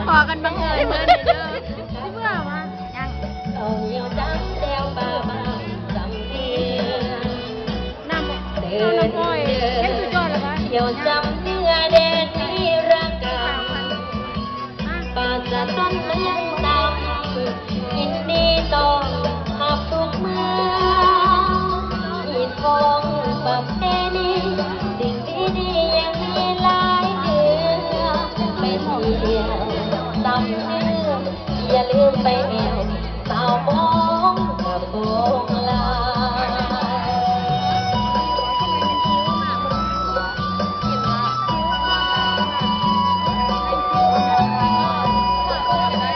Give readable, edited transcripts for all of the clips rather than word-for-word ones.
พอกันบังเอิญเมื่อเด้อที่เมื่อมายังเอาเหี่ยวจังแซวป่าบ้านจำเนียงน้ำเดินน้อยเห็นสุดยอดเลยวะเหี่ยวจำเนื้อแดนที่รักกันป่าจะต้นเมืองดำยินดีต้อนรับทุกเมื่ออีทองประเพณีสิ่งดีๆยังมีหลายเรื่องไปเที่ยวตำเนื้ออย่าลืมไปแอวสาวมองกับโบงลา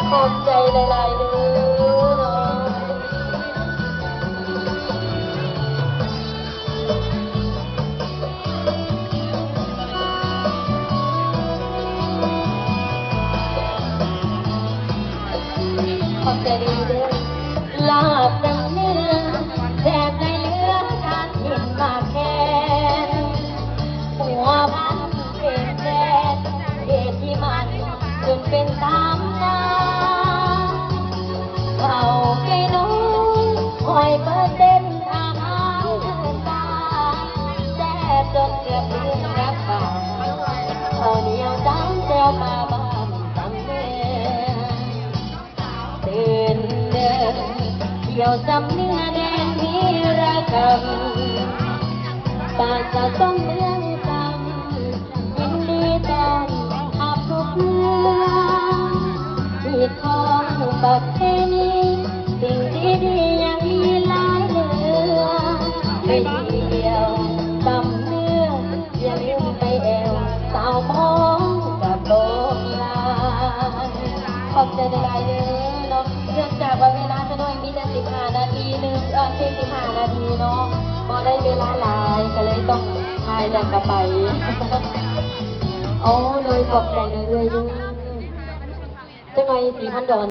ขอบใจหลายๆเด้อเนาะขอบใจดีเด้อลาบดังเนื้อแทบในเรือทานเห็นมาแค่หัวพันเป็นแดดเหตุที่มันจนเป็นตามนาเขาไก่น้องคอยเปิดเต้นอาหารเดินตาแต่จนเกือบลืมรับปากเขาเหนียวจังแซวมาบ้านสำเนียงตื่นเดินเที่ยวจำเนื้อแดนที่รักกันป่าจะต้องเมืองจำยินดีต้อนรับทุกเมื่อมีทองประเพณีสิ่งดีๆยังมีหลายเหลือไปเที่ยวจำเนื้ออย่าลืมไปแอวสาวมองกับโบราณขอบใจหลายๆเด้อเนาะเนื่องจากว่าเวลาจะน้อยมีแต่15 นาทีนึง45 นาทีเนาะก็ได้เวลาหลายก็เลยต้องพายแล้วก็ไปโอ้เลยขอบใจเลยด้วยจังไง4,000 ดอน